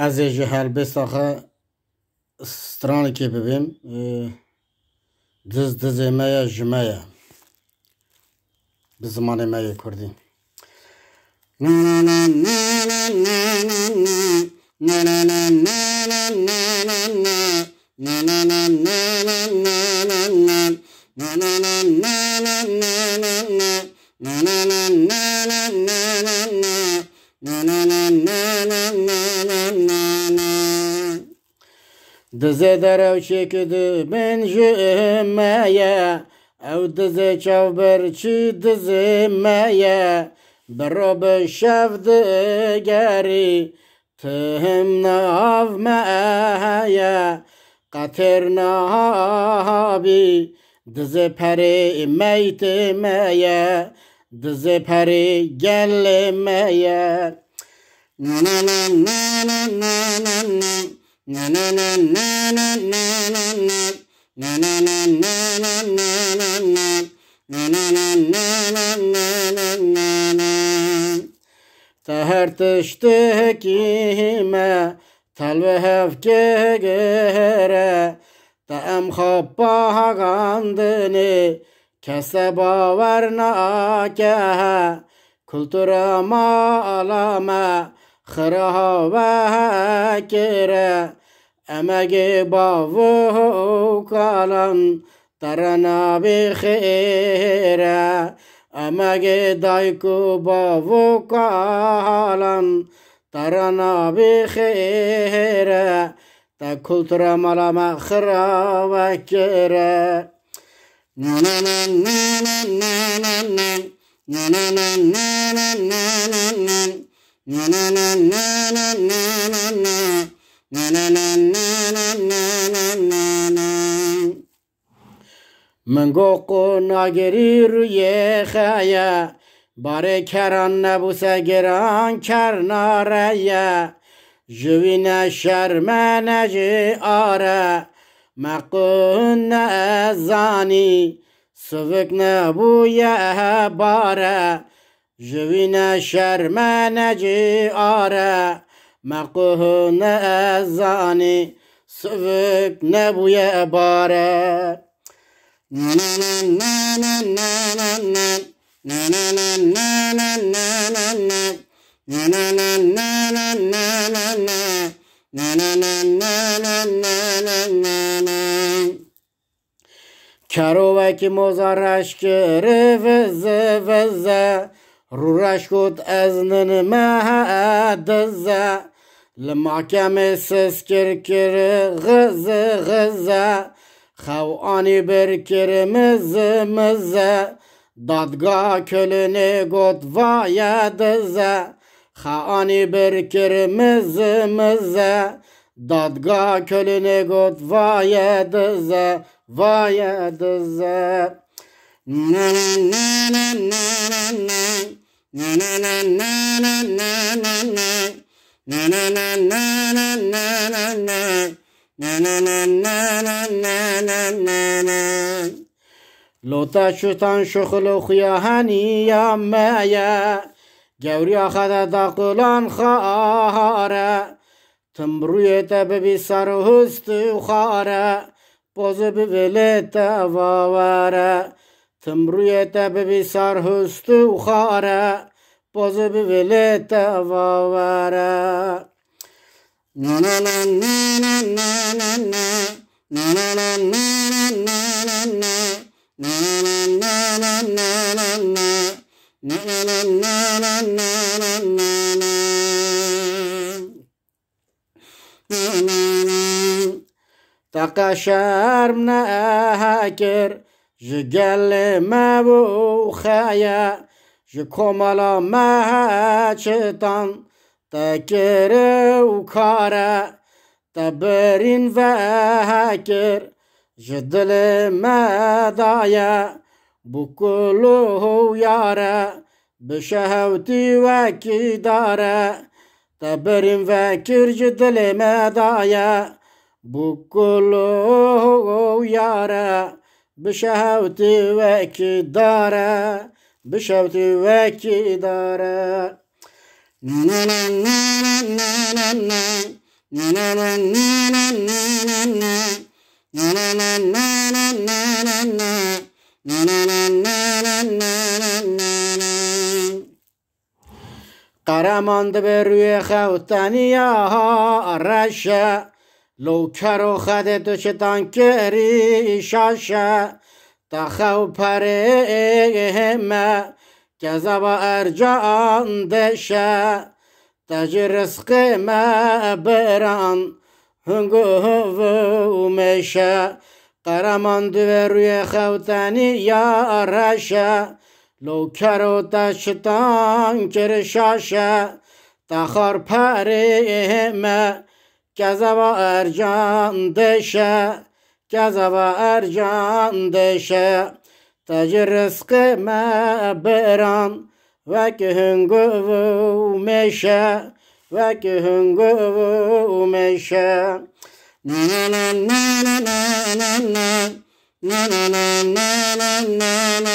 از جهل بساخه سترانی که ببیم دز مایا جمایا به زمان مایا کردی دزه درو چکده من جمعه او دزه چوبر چی دزه مایه برا به شفت گری تهم ناف مایه قطر نابی دزه پری میت مایه دزه پری گل مایه تهر تشتكيما تلوهف كهره تأم خباها غاندني كسبا ورناكها كلترا ما علامة خرها وهكره امگه باو کالن ترنا بخیره امگه دایکو باو کالن ترنا بخیره تا کلتر مالا مخرا وکره من گو ناگری روی خیا باره کران نبوسه گران کرناره جوین شرم نجی آره مقون نزانی سوک نبویه باره جوین شرم نجی آره مقون نزانی سوک نبویه باره کروکی مزارش کره وزه وزه رورش کد از نن مهدزه لمحکم سس کر غزه غزه خوانی برکر مزه مزه دادگاه کلنه گد وایدزه خوانی برکر مزه مزه دادگاه کلنه گد وایدزه وایدزه لوتا شتان شخلو خیاهنی یا مایا گوری آخده داقلان خاره تمرویت ببی سر هست و خاره باز بولت واواره تمرویت ببی سر هست و خاره باز بولت واواره تقا شرم نهکر جگل مبو خیا جکمالا مهچتان تکر و کاره تبرین و هکر جدل مدایا بکلو یاره بشهوتی وکی داره تبرین وکر جدل مدایا بکلو یاره بشهوتی وکی داره بشهوتی وکی داره قرماند به روی خوتنی ها رشه لو کرو خده دو چتان کری شاشه تخو پره همه کذا ارجان دشه تاج رزق ما بران هنگو و میشه قرماند به روی خوتنی یا رشه لو کرو تشتان کر شاشه تخار پره ما کذا ارجان دشه کذا ارجان دشه تاج رزق ما بران وکه هنگو و میشه وکه هنگو و میشه نه نه نه نه نه نه نه نه نه نه نه